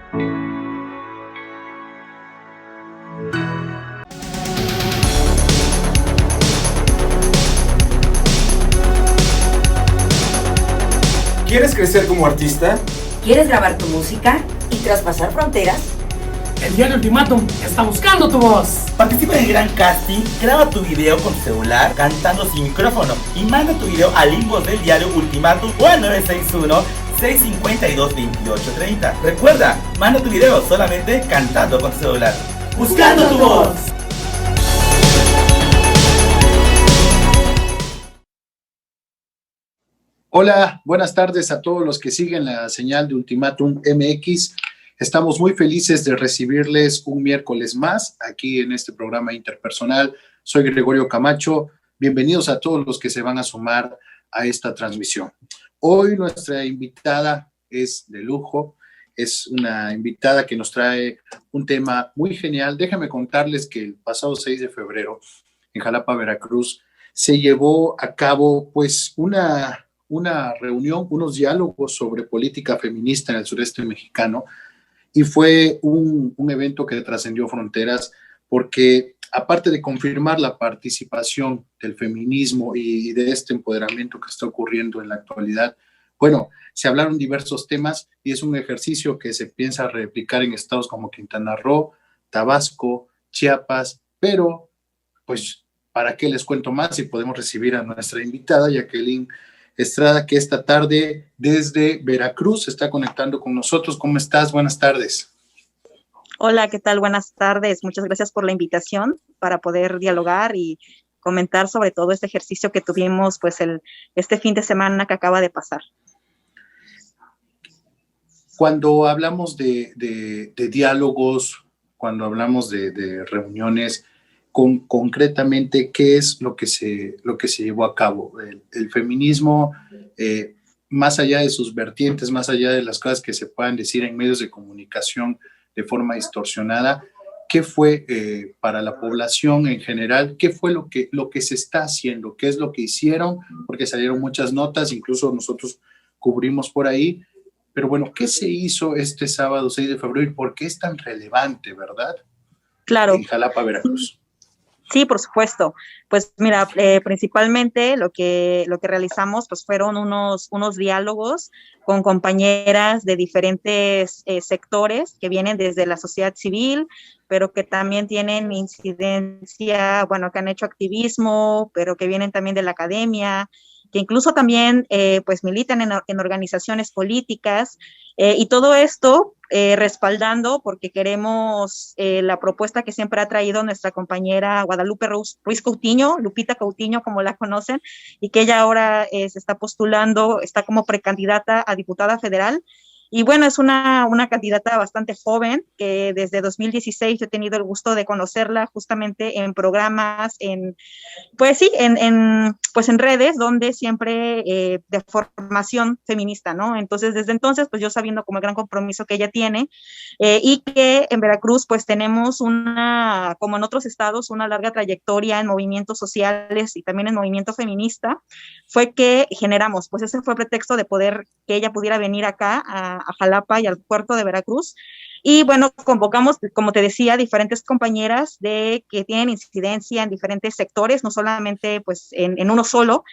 ¿Quieres crecer como artista? ¿Quieres grabar tu música y traspasar fronteras? El diario Ultimátum está buscando tu voz. Participa en el gran casting, graba tu video con tu celular cantando sin micrófono y manda tu video al inbox del diario Ultimátum o al 961-652-2830. Recuerda, manda tu video solamente cantando con tu celular. Buscando tu voz. Hola, buenas tardes a todos los que siguen la señal de Ultimátum MX. Estamos muy felices de recibirles un miércoles más aquí en este programa interpersonal. Soy Gregorio Camacho. Bienvenidos a todos los que se van a sumar a esta transmisión. Hoy nuestra invitada es de lujo. Es una invitada que nos trae un tema muy genial. Déjenme contarles que el pasado 6 de febrero en Jalapa, Veracruz, se llevó a cabo pues una reunión, unos diálogos sobre política feminista en el sureste mexicano. Y fue un evento que trascendió fronteras porque, aparte de confirmar la participación del feminismo y de este empoderamiento que está ocurriendo en la actualidad, bueno, se hablaron diversos temas y es un ejercicio que se piensa replicar en estados como Quintana Roo, Tabasco, Chiapas, pero, pues, ¿para qué les cuento más si podemos recibir a nuestra invitada, Jacqueline Estrada, que esta tarde desde Veracruz se está conectando con nosotros? ¿Cómo estás? Buenas tardes. Hola, ¿qué tal? Buenas tardes. Muchas gracias por la invitación para poder dialogar y comentar sobre todo este ejercicio que tuvimos pues este fin de semana que acaba de pasar. Cuando hablamos de diálogos, cuando hablamos de reuniones, concretamente, ¿qué es lo que se llevó a cabo? El feminismo, más allá de sus vertientes, más allá de las cosas que se puedan decir en medios de comunicación de forma distorsionada, ¿qué fue para la población en general? ¿Qué fue lo que se está haciendo? ¿Qué es lo que hicieron? Porque salieron muchas notas, incluso nosotros cubrimos por ahí. Pero bueno, ¿qué se hizo este sábado 6 de febrero y por qué es tan relevante, verdad? Claro. En Jalapa, Veracruz. Sí, por supuesto. Pues mira, principalmente lo que realizamos pues fueron unos diálogos con compañeras de diferentes sectores que vienen desde la sociedad civil, pero que también tienen incidencia, bueno, que han hecho activismo, pero que vienen también de la academia, que incluso también pues militan en organizaciones políticas, y todo esto respaldando porque queremos la propuesta que siempre ha traído nuestra compañera Guadalupe Ruiz Coutinho, Lupita Coutinho como la conocen, y que ella ahora se está postulando, está como precandidata a diputada federal. Y bueno, es una candidata bastante joven, que desde 2016 yo he tenido el gusto de conocerla justamente en programas, pues en redes, donde siempre de formación feminista, ¿no? Entonces, desde entonces, pues yo sabiendo como el gran compromiso que ella tiene, y que en Veracruz, pues tenemos como en otros estados, una larga trayectoria en movimientos sociales y también en movimiento feminista, fue que generamos, pues ese fue el pretexto de poder que ella pudiera venir acá a Jalapa y al puerto de Veracruz. Y bueno, convocamos, como te decía, diferentes compañeras que tienen incidencia en diferentes sectores, no solamente pues en uno solo,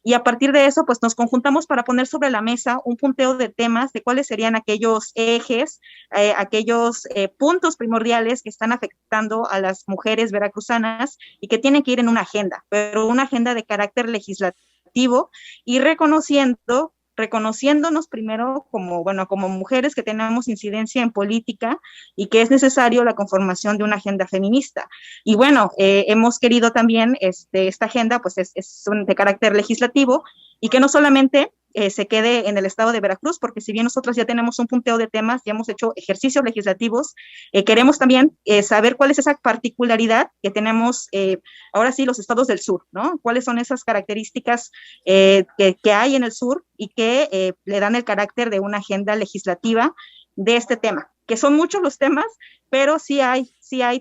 y a partir de eso pues nos conjuntamos para poner sobre la mesa un punteo de temas de cuáles serían aquellos ejes, aquellos puntos primordiales que están afectando a las mujeres veracruzanas y que tienen que ir en una agenda, pero una agenda de carácter legislativo y reconociéndonos primero como mujeres que tenemos incidencia en política y que es necesario la conformación de una agenda feminista. Y bueno, hemos querido también esta agenda pues es de carácter legislativo y que no solamente se quede en el estado de Veracruz, porque si bien nosotros ya tenemos un punteo de temas, ya hemos hecho ejercicios legislativos, queremos también saber cuál es esa particularidad que tenemos ahora sí los estados del sur, ¿no? Cuáles son esas características que hay en el sur y que le dan el carácter de una agenda legislativa de este tema, que son muchos los temas, pero sí hay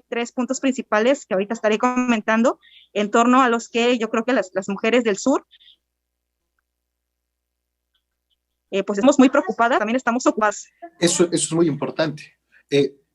3 puntos principales que ahorita estaré comentando en torno a los que yo creo que las mujeres del sur pues estamos muy preocupadas, también estamos ocupadas. Eso es muy importante.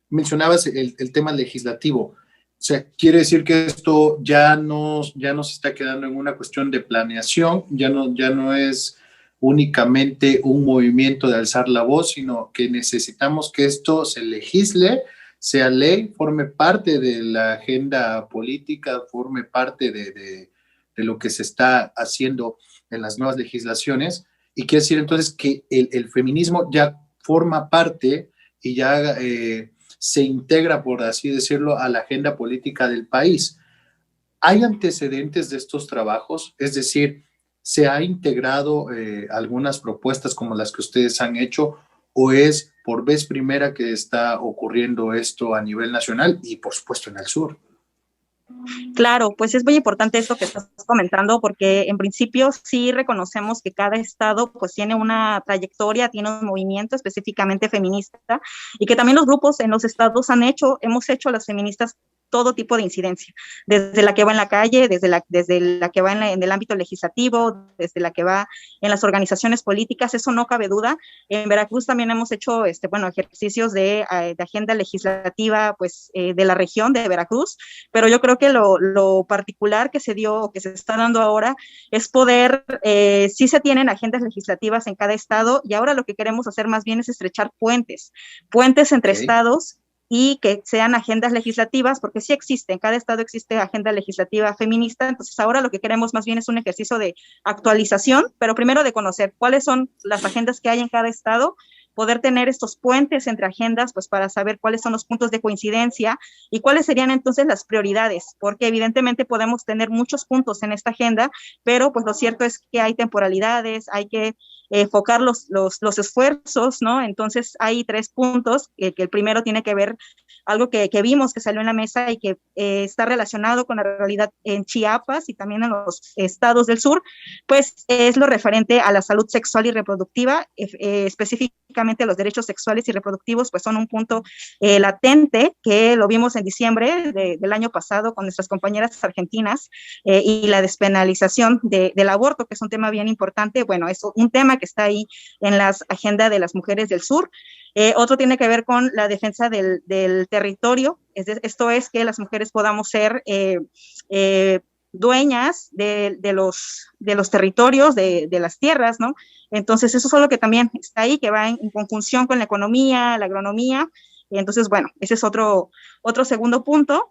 Mencionabas el tema legislativo. O sea, quiere decir que esto ya no se está quedando en una cuestión de planeación, ya no es únicamente un movimiento de alzar la voz, sino que necesitamos que esto se legisle, sea ley, forme parte de la agenda política, forme parte de lo que se está haciendo en las nuevas legislaciones. Y quiere decir entonces que el feminismo ya forma parte y ya se integra, por así decirlo, a la agenda política del país. ¿Hay antecedentes de estos trabajos? Es decir, ¿se ha integrado algunas propuestas como las que ustedes han hecho, o es por vez primera que está ocurriendo esto a nivel nacional y por supuesto en el sur? Claro, pues es muy importante esto que estás comentando, porque en principio sí reconocemos que cada estado pues tiene una trayectoria, tiene un movimiento específicamente feminista, y que también los grupos en los estados hemos hecho a las feministas todo tipo de incidencia, desde la que va en la calle, desde la que va en el ámbito legislativo, desde la que va en las organizaciones políticas, eso no cabe duda. En Veracruz también hemos hecho ejercicios de agenda legislativa pues, de la región de Veracruz, pero yo creo que lo particular que se dio o que se está dando ahora es poder, sí se tienen agendas legislativas en cada estado, y ahora lo que queremos hacer más bien es estrechar puentes entre estados, y que sean agendas legislativas, porque sí existe, en cada estado existe agenda legislativa feminista. Entonces ahora lo que queremos más bien es un ejercicio de actualización, pero primero de conocer cuáles son las agendas que hay en cada estado, poder tener estos puentes entre agendas, pues para saber cuáles son los puntos de coincidencia y cuáles serían entonces las prioridades, porque evidentemente podemos tener muchos puntos en esta agenda, pero pues lo cierto es que hay temporalidades, hay que enfocar los esfuerzos, ¿no? Entonces hay 3 puntos, que el primero tiene que ver algo que vimos que salió en la mesa y que está relacionado con la realidad en Chiapas y también en los estados del sur, pues es lo referente a la salud sexual y reproductiva, específicamente los derechos sexuales y reproductivos, pues son un punto latente que lo vimos en diciembre del año pasado con nuestras compañeras argentinas, y la despenalización del aborto, que es un tema bien importante. Bueno, es un tema que está ahí en la agenda de las mujeres del sur. Otro tiene que ver con la defensa del territorio, esto es que las mujeres podamos ser dueñas de los territorios, de las tierras, ¿no? Entonces eso es algo que también está ahí, que va en conjunción con la economía, la agronomía. Entonces, bueno, ese es otro segundo punto.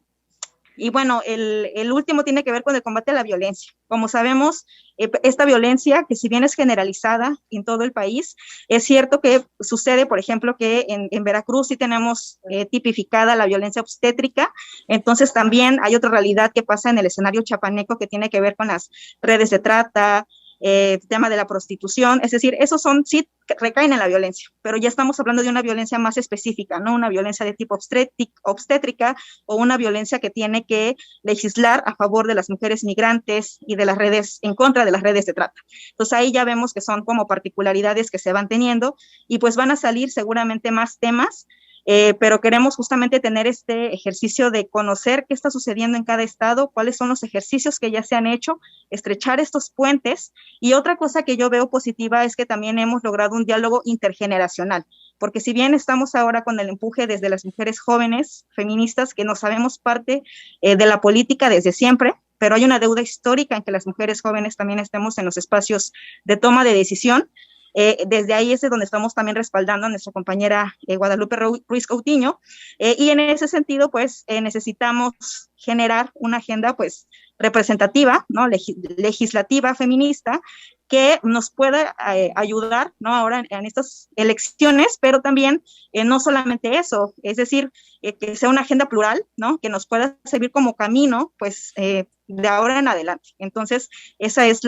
Y bueno, el último tiene que ver con el combate a la violencia. Como sabemos, esta violencia, que si bien es generalizada en todo el país, es cierto que sucede, por ejemplo, que en Veracruz sí tenemos tipificada la violencia obstétrica. Entonces también hay otra realidad que pasa en el escenario chapaneco, que tiene que ver con las redes de trata, tema de la prostitución. Es decir, esos sí recaen en la violencia, pero ya estamos hablando de una violencia más específica, no una violencia de tipo obstétrica o una violencia que tiene que legislar a favor de las mujeres migrantes y de las redes, en contra de las redes de trata. Entonces ahí ya vemos que son como particularidades que se van teniendo, y pues van a salir seguramente más temas, pero queremos justamente tener este ejercicio de conocer qué está sucediendo en cada estado, cuáles son los ejercicios que ya se han hecho, estrechar estos puentes. Y otra cosa que yo veo positiva es que también hemos logrado un diálogo intergeneracional, porque si bien estamos ahora con el empuje desde las mujeres jóvenes feministas, que nos sabemos parte de la política desde siempre, pero hay una deuda histórica en que las mujeres jóvenes también estemos en los espacios de toma de decisión. Desde ahí es de donde estamos también respaldando a nuestra compañera Guadalupe Ruiz Coutinho, y en ese sentido pues necesitamos generar una agenda pues representativa, ¿no? Legislativa, feminista, que nos pueda ayudar, ¿no? Ahora en estas elecciones, pero también no solamente eso, es decir, que sea una agenda plural, ¿no? Que nos pueda servir como camino, pues, de ahora en adelante. Entonces, esa es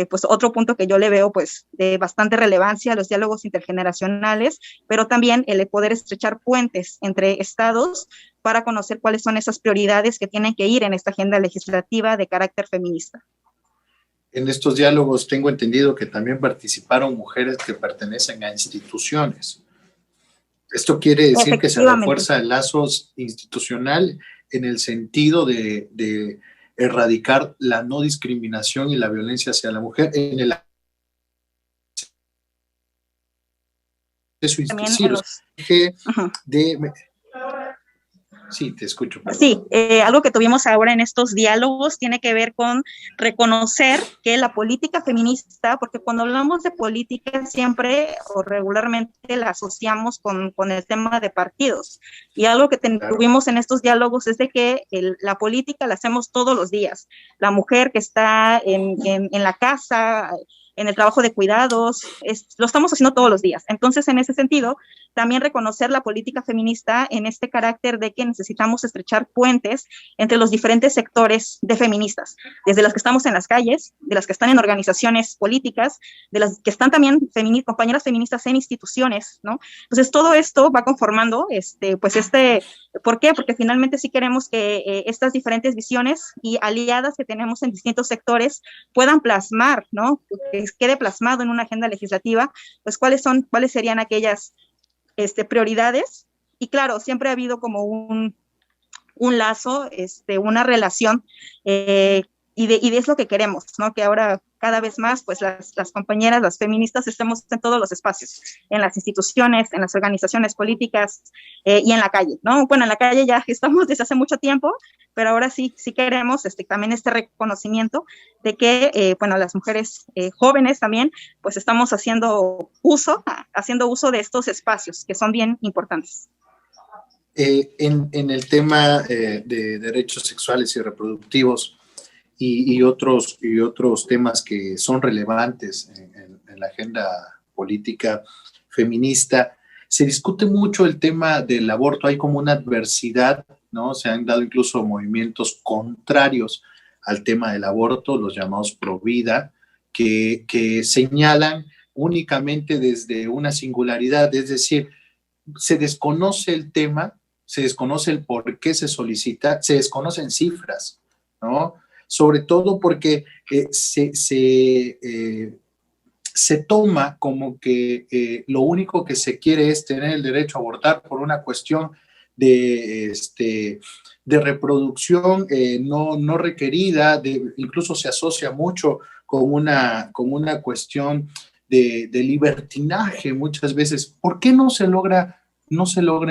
pues, otro punto que yo le veo, pues, de bastante relevancia a los diálogos intergeneracionales, pero también el poder estrechar puentes entre estados para conocer cuáles son esas prioridades que tienen que ir en esta agenda legislativa de carácter feminista. En estos diálogos tengo entendido que también participaron mujeres que pertenecen a instituciones. Esto quiere decir que se refuerza el lazo institucional en el sentido de erradicar la no discriminación y la violencia hacia la mujer en el eso también sí, en los... de... Sí, te escucho. Perdón. Sí, algo que tuvimos ahora en estos diálogos tiene que ver con reconocer que la política feminista, porque cuando hablamos de política siempre o regularmente la asociamos con el tema de partidos. Y algo que tuvimos en estos diálogos es de que la política la hacemos todos los días. La mujer que está en la casa, en el trabajo de cuidados, lo estamos haciendo todos los días. Entonces, en ese sentido, también reconocer la política feminista en este carácter de que necesitamos estrechar puentes entre los diferentes sectores de feministas, desde las que estamos en las calles, de las que están en organizaciones políticas, de las que están también compañeras feministas en instituciones, ¿no? Entonces, todo esto va conformando, ¿por qué? Porque finalmente sí queremos que estas diferentes visiones y aliadas que tenemos en distintos sectores puedan plasmar, ¿no? Que quede plasmado en una agenda legislativa, pues cuáles serían aquellas prioridades. Y claro, siempre ha habido como un lazo, una relación, y es lo que queremos, ¿no? Que ahora cada vez más, pues las compañeras, las feministas, estemos en todos los espacios, en las instituciones, en las organizaciones políticas y en la calle, ¿no? Bueno, en la calle ya estamos desde hace mucho tiempo, pero ahora sí queremos también este reconocimiento de que, las mujeres jóvenes también, pues estamos haciendo uso de estos espacios que son bien importantes. En el tema de derechos sexuales y reproductivos y otros temas que son relevantes en la agenda política feminista, se discute mucho el tema del aborto. Hay como una adversidad, ¿no? Se han dado incluso movimientos contrarios al tema del aborto, los llamados pro vida, que señalan únicamente desde una singularidad, es decir, se desconoce el tema, se desconoce el por qué se solicita, se desconocen cifras, ¿no? Sobre todo porque se toma como que lo único que se quiere es tener el derecho a abortar por una cuestión de reproducción no requerida, incluso se asocia mucho con una cuestión de libertinaje muchas veces. ¿Por qué no se logra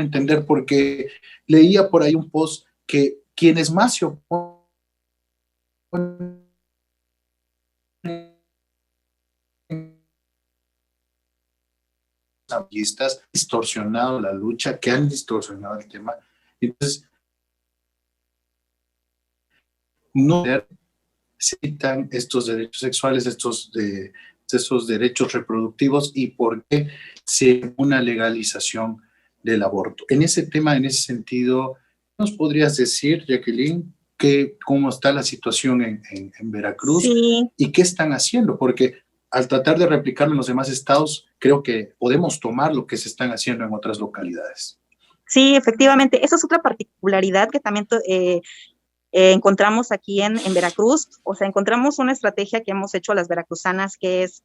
entender? Porque leía por ahí un post que quienes más se oponen distorsionado la lucha, que han distorsionado el tema. Entonces, no citan estos derechos sexuales, estos derechos reproductivos, y por qué se una legalización del aborto. En ese tema, en ese sentido, ¿nos podrías decir, Jacqueline, cómo está la situación en Veracruz? Sí. Y qué están haciendo? Porque al tratar de replicarlo en los demás estados, creo que podemos tomar lo que se están haciendo en otras localidades. Sí, efectivamente. Esa es otra particularidad que también encontramos aquí en Veracruz. O sea, encontramos una estrategia que hemos hecho las veracruzanas, que es,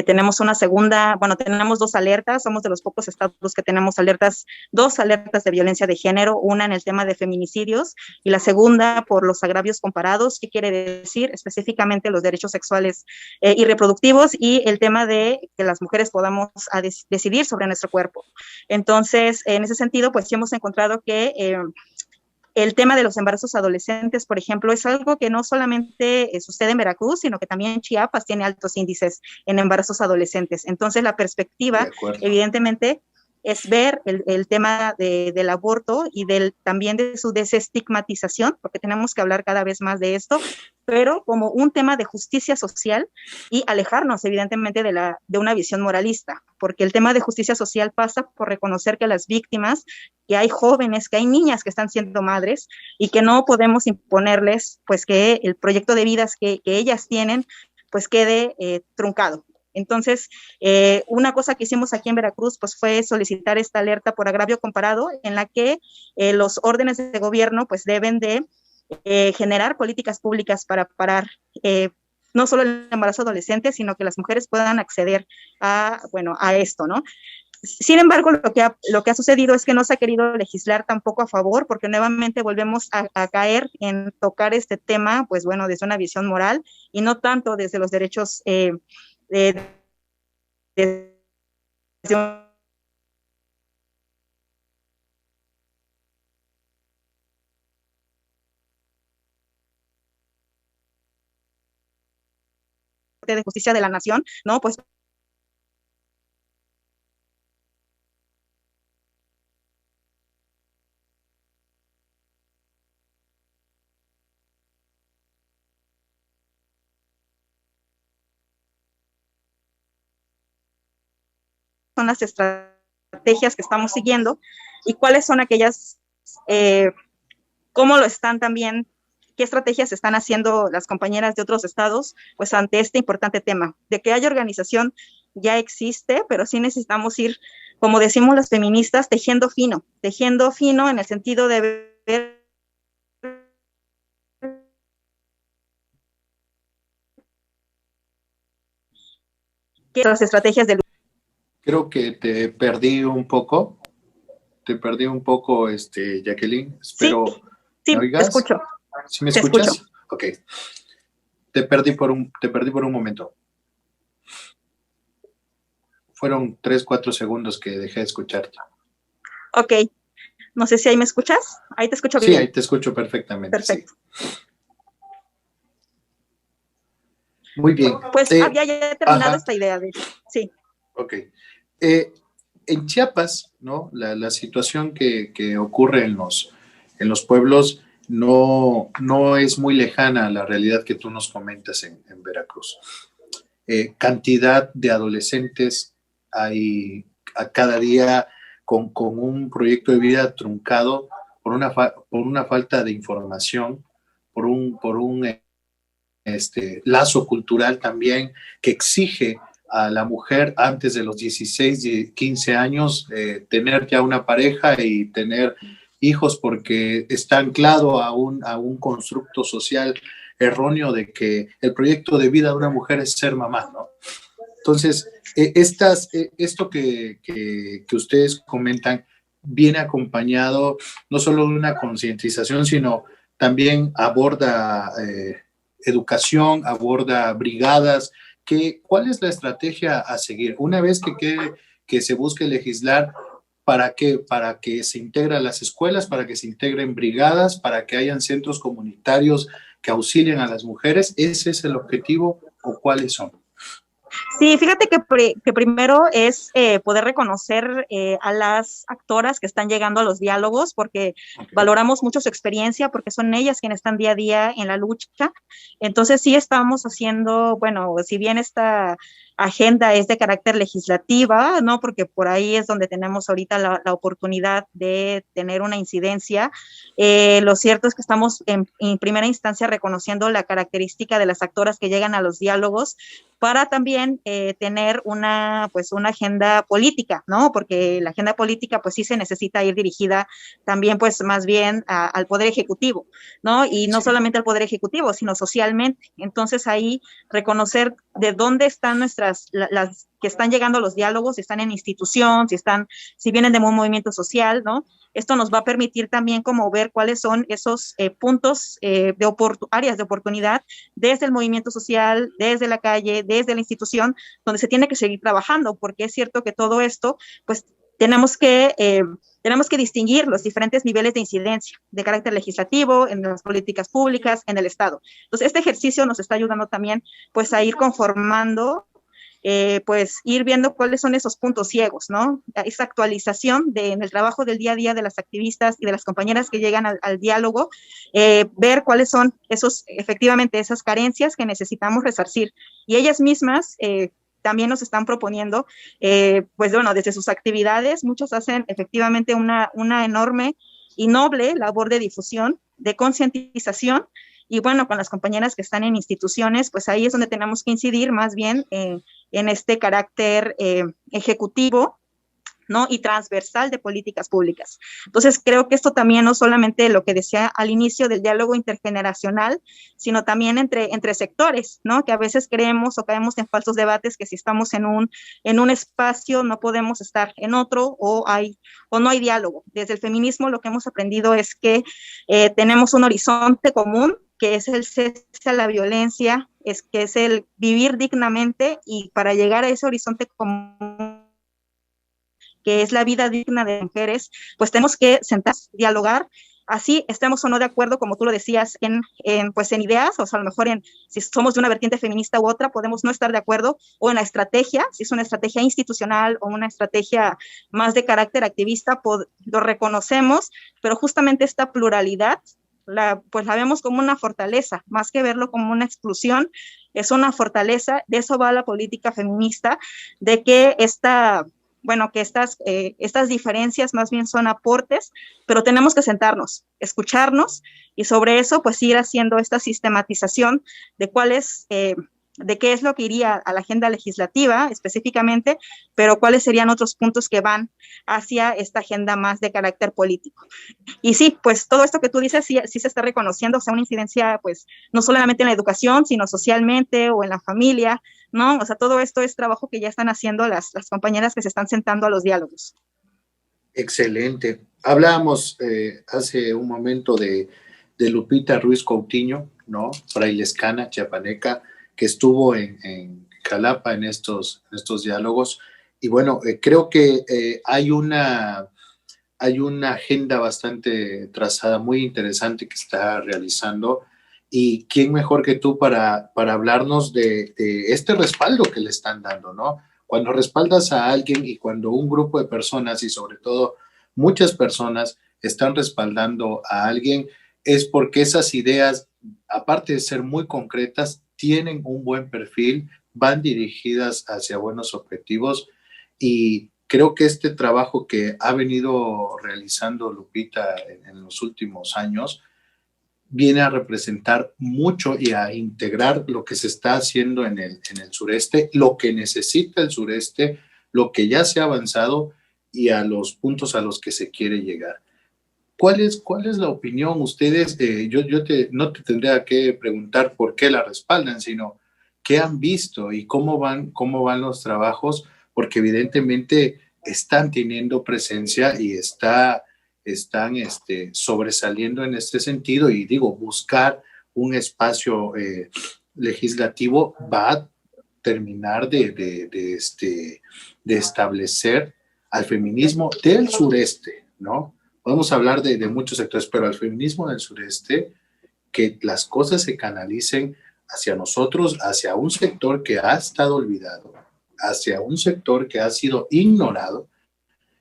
tenemos dos alertas. Somos de los pocos estados que tenemos dos alertas de violencia de género, una en el tema de feminicidios y la segunda por los agravios comparados. ¿Qué quiere decir? Específicamente los derechos sexuales y reproductivos, y el tema de que las mujeres podamos decidir sobre nuestro cuerpo. Entonces, en ese sentido, pues sí hemos encontrado que el tema de los embarazos adolescentes, por ejemplo, es algo que no solamente sucede en Veracruz, sino que también Chiapas tiene altos índices en embarazos adolescentes. Entonces, la perspectiva, evidentemente, es ver el tema del aborto y también de su desestigmatización, porque tenemos que hablar cada vez más de esto, pero como un tema de justicia social y alejarnos, evidentemente, de una visión moralista, porque el tema de justicia social pasa por reconocer que las víctimas, que hay jóvenes, que hay niñas que están siendo madres y que no podemos imponerles, pues, que el proyecto de vidas que ellas tienen, pues, quede truncado. Entonces, una cosa que hicimos aquí en Veracruz, pues, fue solicitar esta alerta por agravio comparado, en la que los órdenes de gobierno, pues, deben de generar políticas públicas para parar no solo el embarazo adolescente, sino que las mujeres puedan acceder a esto, ¿no? Sin embargo, lo que ha sucedido es que no se ha querido legislar tampoco a favor, porque nuevamente volvemos a caer en tocar este tema, pues bueno, desde una visión moral y no tanto desde los derechos desde un punto de vista, pues, de una visión legal. Entonces, esta es una de las de Justicia de la Nación, ¿no? Pues son las estrategias que estamos siguiendo y cuáles son aquellas, cómo lo están también, qué estrategias están haciendo las compañeras de otros estados, pues ante este importante tema. De que haya organización ya existe, pero sí necesitamos ir, como decimos las feministas, tejiendo fino en el sentido de ver las estrategias del... Creo que te perdí un poco, Jacqueline. Espero sí, me oigas. Te escucho. ¿Sí me te escuchas? Escucho. Ok. Te perdí por un momento. Fueron 3-4 segundos que dejé de escucharte. Ok. No sé si ahí me escuchas. Ahí te escucho bien. Sí, ahí te escucho perfectamente. Perfecto. Sí. Muy bien. Pues ya he terminado esta idea. Sí. Ok. En Chiapas, ¿no? La situación que ocurre en los pueblos no es muy lejana a la realidad que tú nos comentas en Veracruz. Cantidad de adolescentes hay a cada día con un proyecto de vida truncado por una falta de información, por un lazo cultural también que exige a la mujer antes de los 16 y 15 años tener ya una pareja y tener hijos, porque está anclado a un constructo social erróneo de que el proyecto de vida de una mujer es ser mamá, ¿no? Entonces, esto que ustedes comentan viene acompañado no solo de una concientización, sino también aborda educación, aborda brigadas. ¿Cuál es la estrategia a seguir? Una vez que se busque legislar, ¿para qué? Para que se integren las escuelas, para que se integren brigadas, para que hayan centros comunitarios que auxilien a las mujeres. ¿Ese es el objetivo o cuáles son? Sí, fíjate que primero es poder reconocer a las actoras que están llegando a los diálogos, porque valoramos mucho su experiencia, porque son ellas quienes están día a día en la lucha. Entonces sí estamos haciendo, bueno, si bien esta agenda es de carácter legislativa, ¿no? Porque por ahí es donde tenemos ahorita la oportunidad de tener una incidencia. Lo cierto es que estamos en primera instancia reconociendo la característica de las actoras que llegan a los diálogos para también tener una agenda política, ¿no? Porque la agenda política pues sí se necesita ir dirigida también pues más bien al Poder Ejecutivo, ¿no? Y no solamente al Poder Ejecutivo, sino socialmente. Entonces ahí reconocer de dónde están las que están llegando a los diálogos, si están en institución, si vienen de un movimiento social, ¿no? Esto nos va a permitir también como ver cuáles son esos puntos áreas de oportunidad desde el movimiento social, desde la calle, desde la institución, donde se tiene que seguir trabajando, porque es cierto que todo esto, pues tenemos que distinguir los diferentes niveles de incidencia de carácter legislativo, en las políticas públicas, en el Estado. Entonces, este ejercicio nos está ayudando también pues a ir conformando, pues ir viendo cuáles son esos puntos ciegos, ¿no? Esa actualización en el trabajo del día a día de las activistas y de las compañeras que llegan al diálogo, ver cuáles son efectivamente esas carencias que necesitamos resarcir. Y ellas mismas también nos están proponiendo, pues bueno, desde sus actividades, muchos hacen efectivamente una enorme y noble labor de difusión, de concientización. Y bueno, con las compañeras que están en instituciones, pues ahí es donde tenemos que incidir más bien en este carácter ejecutivo, ¿no? Y transversal de políticas públicas. Entonces, creo que esto también no solamente lo que decía al inicio del diálogo intergeneracional, sino también entre sectores, ¿no? Que a veces creemos o caemos en falsos debates que si estamos en un espacio no podemos estar en otro o no hay diálogo. Desde el feminismo lo que hemos aprendido es que tenemos un horizonte común, que es el cese a la violencia, que es el vivir dignamente, y para llegar a ese horizonte común, que es la vida digna de mujeres, pues tenemos que sentarnos, dialogar así estemos o no de acuerdo, como tú lo decías, pues en ideas, o sea, a lo mejor si somos de una vertiente feminista u otra, podemos no estar de acuerdo, o en la estrategia, si es una estrategia institucional o una estrategia más de carácter activista, lo reconocemos, pero justamente esta pluralidad, pues la vemos como una fortaleza, más que verlo como una exclusión, es una fortaleza. De eso va la política feminista, de que estas diferencias más bien son aportes, pero tenemos que sentarnos, escucharnos, y sobre eso pues ir haciendo esta sistematización de qué es lo que iría a la agenda legislativa específicamente, pero cuáles serían otros puntos que van hacia esta agenda más de carácter político. Y sí, pues todo esto que tú dices sí se está reconociendo, o sea, una incidencia pues no solamente en la educación, sino socialmente o en la familia, ¿no? O sea, todo esto es trabajo que ya están haciendo las compañeras que se están sentando a los diálogos. Excelente. Hablábamos hace un momento de Lupita Ruiz Coutinho, ¿no? Frailescana, chiapaneca, que estuvo en Jalapa en estos diálogos. Y bueno, creo que hay una agenda bastante trazada, muy interesante que está realizando. Y quién mejor que tú para hablarnos de este respaldo que le están dando, ¿no? Cuando respaldas a alguien y cuando un grupo de personas y sobre todo muchas personas están respaldando a alguien, es porque esas ideas, aparte de ser muy concretas, tienen un buen perfil, van dirigidas hacia buenos objetivos, y creo que este trabajo que ha venido realizando Lupita en los últimos años viene a representar mucho y a integrar lo que se está haciendo en el sureste, lo que necesita el sureste, lo que ya se ha avanzado y a los puntos a los que se quiere llegar. ¿Cuál es la opinión? Ustedes, no te tendría que preguntar por qué la respaldan, sino qué han visto y cómo van los trabajos, porque evidentemente están teniendo presencia y están sobresaliendo en este sentido. Y digo, buscar un espacio legislativo va a terminar de establecer al feminismo del sureste, ¿no? Podemos hablar de muchos sectores, pero al feminismo del sureste, que las cosas se canalicen hacia nosotros, hacia un sector que ha estado olvidado, hacia un sector que ha sido ignorado,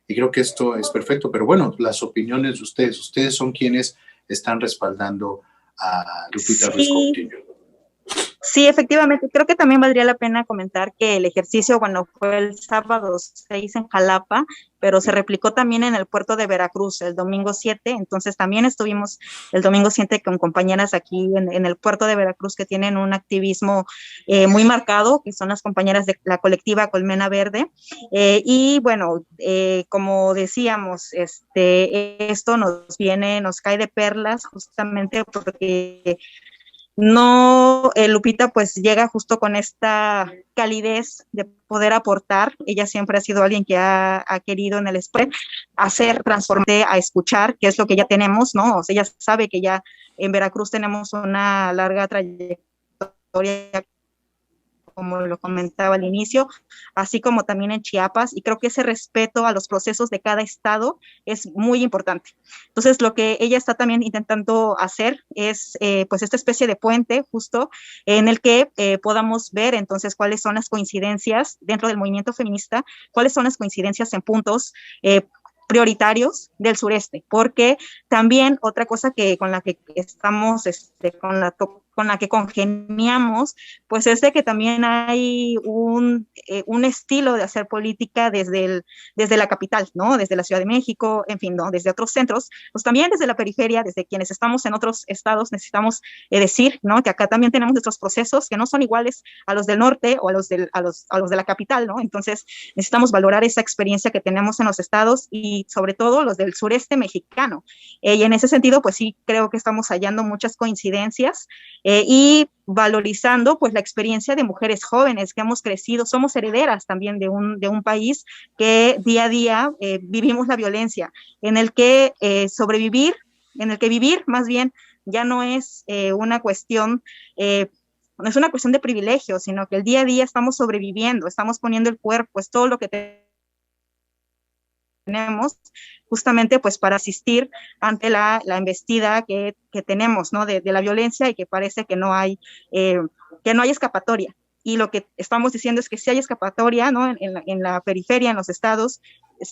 y creo que esto es perfecto. Pero bueno, las opiniones de ustedes son quienes están respaldando a Lupita Ruiz Coutinho. Sí, efectivamente. Creo que también valdría la pena comentar que el ejercicio, bueno, fue el sábado 6 en Jalapa, pero se replicó también en el puerto de Veracruz el domingo 7, entonces también estuvimos el domingo 7 con compañeras aquí en el puerto de Veracruz que tienen un activismo muy marcado, que son las compañeras de la colectiva Colmena Verde, y bueno, como decíamos, esto nos cae de perlas justamente porque Lupita pues llega justo con esta calidez de poder aportar. Ella siempre ha sido alguien que ha querido en el spread hacer, transformar, a escuchar, que es lo que ya tenemos, ¿no? O sea, ella sabe que ya en Veracruz tenemos una larga trayectoria, como lo comentaba al inicio, así como también en Chiapas, y creo que ese respeto a los procesos de cada estado es muy importante. Entonces, lo que ella está también intentando hacer es, pues, esta especie de puente justo en el que podamos ver entonces cuáles son las coincidencias dentro del movimiento feminista, cuáles son las coincidencias en puntos prioritarios del sureste, porque también otra cosa que con la que estamos, con la que congeniamos, pues es de que también hay un estilo de hacer política desde la capital, ¿no? Desde la Ciudad de México, en fin, ¿no? Desde otros centros, pues también desde la periferia, desde quienes estamos en otros estados, necesitamos decir, ¿no? Que acá también tenemos nuestros procesos que no son iguales a los del norte o a los de la capital, ¿no? Entonces necesitamos valorar esa experiencia que tenemos en los estados y sobre todo los del sureste mexicano. Y en ese sentido, pues sí, creo que estamos hallando muchas coincidencias y valorizando pues la experiencia de mujeres jóvenes que hemos crecido, somos herederas también de un país que día a día vivimos la violencia, en el que vivir más bien ya no es una cuestión, no es una cuestión de privilegio, sino que el día a día estamos sobreviviendo, estamos poniendo el cuerpo, es todo lo que tenemos justamente pues para asistir ante la embestida que tenemos, ¿no? De la violencia y que parece que no hay escapatoria. Y lo que estamos diciendo es que sí hay escapatoria, ¿no? En la periferia, en los estados,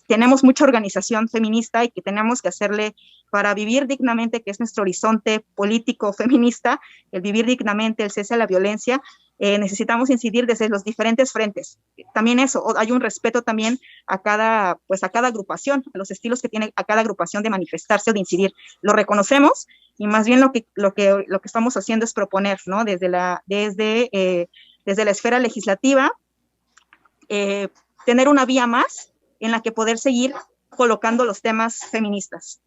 tenemos mucha organización feminista y que tenemos que hacerle para vivir dignamente, que es nuestro horizonte político feminista, el vivir dignamente, el cese a la violencia. Necesitamos incidir desde los diferentes frentes. También eso, hay un respeto también a cada agrupación, a los estilos que tiene a cada agrupación de manifestarse o de incidir. Lo reconocemos y más bien lo que estamos haciendo es proponer, ¿no? Desde la esfera legislativa, tener una vía más en la que poder seguir colocando los temas feministas.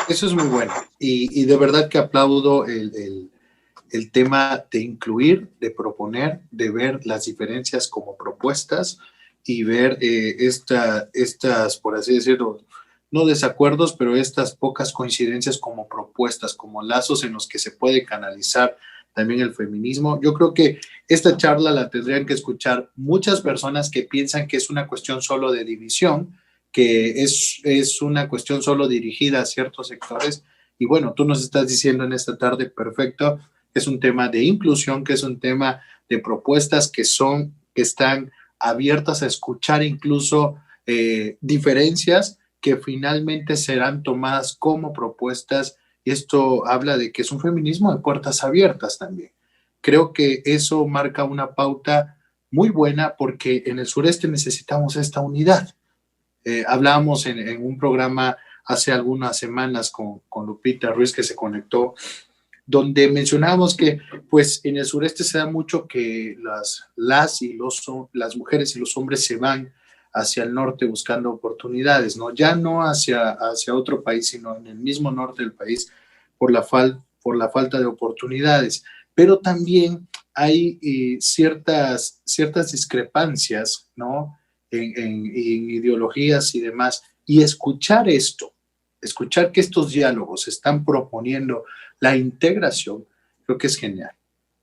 Eso es muy bueno y de verdad que aplaudo el tema de incluir, de proponer, de ver las diferencias como propuestas y ver estas, por así decirlo, no desacuerdos, pero estas pocas coincidencias como propuestas, como lazos en los que se puede canalizar también el feminismo. Yo creo que esta charla la tendrían que escuchar muchas personas que piensan que es una cuestión solo de división, que es una cuestión solo dirigida a ciertos sectores. Y bueno, tú nos estás diciendo en esta tarde, perfecto, es un tema de inclusión, que es un tema de propuestas que están abiertas a escuchar incluso diferencias que finalmente serán tomadas como propuestas. Y esto habla de que es un feminismo de puertas abiertas también. Creo que eso marca una pauta muy buena porque en el sureste necesitamos esta unidad. Hablábamos en un programa hace algunas semanas con Lupita Ruiz, que se conectó, donde mencionábamos que pues en el sureste se da mucho que las mujeres y los hombres se van hacia el norte buscando oportunidades, ¿no? Ya no hacia otro país, sino en el mismo norte del país por la falta de oportunidades. Pero también hay ciertas discrepancias, ¿no? En ideologías y demás. Y escuchar que estos diálogos están proponiendo la integración, creo que es genial.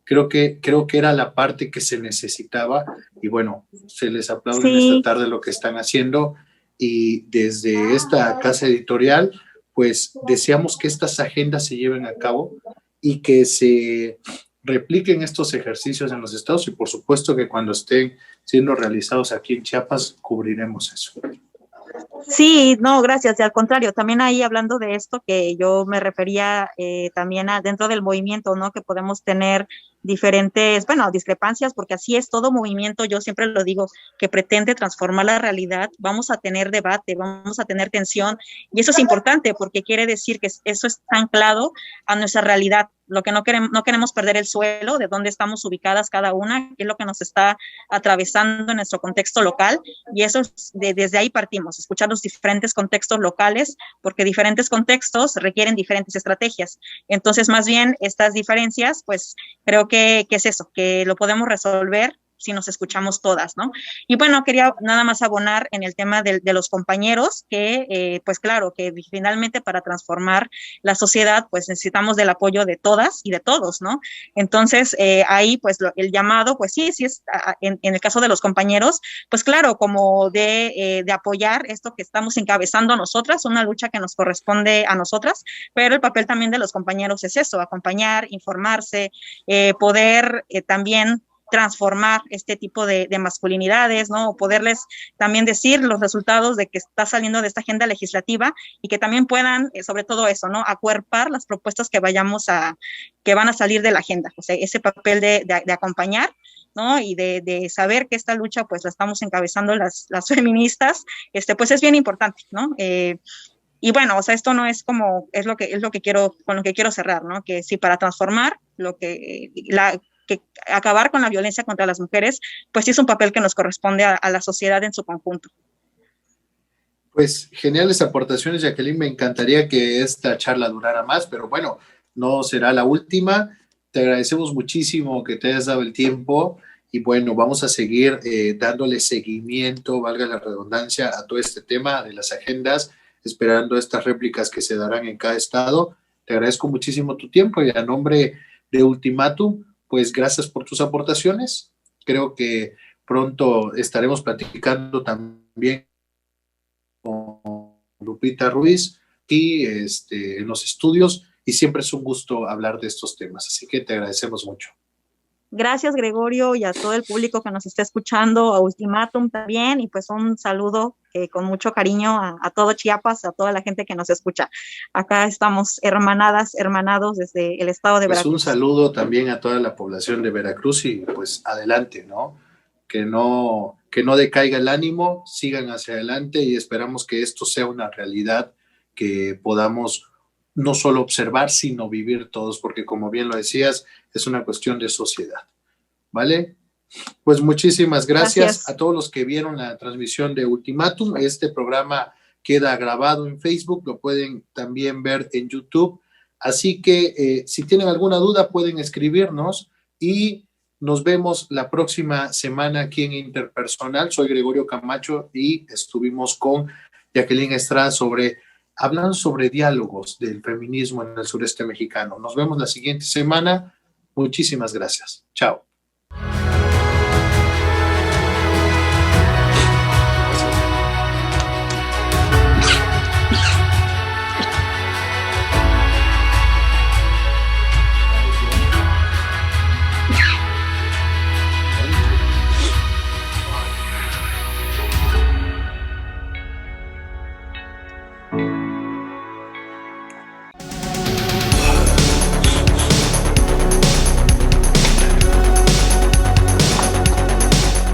Creo que era la parte que se necesitaba y bueno, se les aplaude en esta tarde lo que están haciendo y desde esta casa editorial, pues deseamos que estas agendas se lleven a cabo y que se repliquen estos ejercicios en los estados y por supuesto que cuando estén siendo realizados aquí en Chiapas, cubriremos eso. Sí, no, gracias. Y al contrario, también ahí hablando de esto que yo me refería también a dentro del movimiento, ¿no? Que podemos tener diferentes, discrepancias, porque así es todo movimiento, yo siempre lo digo, que pretende transformar la realidad, vamos a tener debate, vamos a tener tensión, y eso es importante porque quiere decir que eso está anclado a nuestra realidad. Lo que no queremos perder el suelo de dónde estamos ubicadas cada una, qué es lo que nos está atravesando en nuestro contexto local, y eso desde ahí partimos, escuchar los diferentes contextos locales, porque diferentes contextos requieren diferentes estrategias. Entonces, más bien, estas diferencias, pues, creo que es eso, que lo podemos resolver si nos escuchamos todas, ¿no? Y bueno, quería nada más abonar en el tema de los compañeros, que pues claro, que finalmente para transformar la sociedad, pues necesitamos del apoyo de todas y de todos, ¿no? Entonces, ahí pues el llamado, pues sí es, en el caso de los compañeros, pues claro, como de apoyar esto que estamos encabezando nosotras, una lucha que nos corresponde a nosotras, pero el papel también de los compañeros es eso, acompañar, informarse, poder también transformar este tipo de masculinidades, ¿no? O poderles también decir los resultados de que está saliendo de esta agenda legislativa y que también puedan, sobre todo eso, ¿no? Acuerpar las propuestas que van a salir de la agenda. O sea, ese papel de acompañar, ¿no? Y de saber que esta lucha, pues, la estamos encabezando las feministas, pues es bien importante, ¿no? Y bueno, o sea, esto no es como, es lo que quiero, con lo que quiero cerrar, ¿no? Que sí, para transformar que acabar con la violencia contra las mujeres, pues sí es un papel que nos corresponde a la sociedad en su conjunto. Pues geniales aportaciones, Jacqueline. Me encantaría que esta charla durara más, pero bueno, no será la última. Te agradecemos muchísimo que te hayas dado el tiempo y bueno, vamos a seguir dándole seguimiento, valga la redundancia, a todo este tema de las agendas, esperando estas réplicas que se darán en cada estado. Te agradezco muchísimo tu tiempo y a nombre de Ultimátum, pues gracias por tus aportaciones. Creo que pronto estaremos platicando también con Lupita Ruiz y en los estudios, y siempre es un gusto hablar de estos temas, así que te agradecemos mucho. Gracias, Gregorio, y a todo el público que nos está escuchando, a Ultimátum también, y pues un saludo con mucho cariño a todo Chiapas, a toda la gente que nos escucha. Acá estamos hermanados desde el estado de Veracruz. Un saludo también a toda la población de Veracruz y pues adelante, ¿no? Que no decaiga el ánimo, sigan hacia adelante y esperamos que esto sea una realidad que podamos no solo observar, sino vivir todos, porque como bien lo decías, es una cuestión de sociedad, ¿vale? Pues muchísimas gracias a todos los que vieron la transmisión de Ultimátum. Este programa queda grabado en Facebook, lo pueden también ver en YouTube, así que si tienen alguna duda pueden escribirnos y nos vemos la próxima semana aquí en Interpersonal. Soy Gregorio Camacho y estuvimos con Jacqueline Estrada hablando sobre diálogos del feminismo en el sureste mexicano. Nos vemos la siguiente semana. Muchísimas gracias. Chao.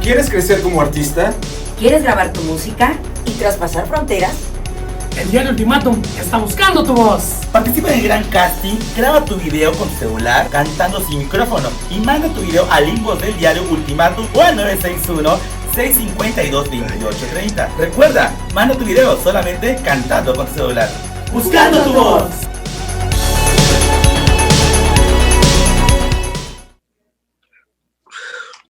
¿Quieres crecer como artista? ¿Quieres grabar tu música y traspasar fronteras? El diario Ultimátum está buscando tu voz. Participa en el gran casting, graba tu video con tu celular cantando sin micrófono y manda tu video al inbox del diario Ultimátum o al 961-652-2830. Recuerda, manda tu video solamente cantando con tu celular. ¡Buscando tu voz!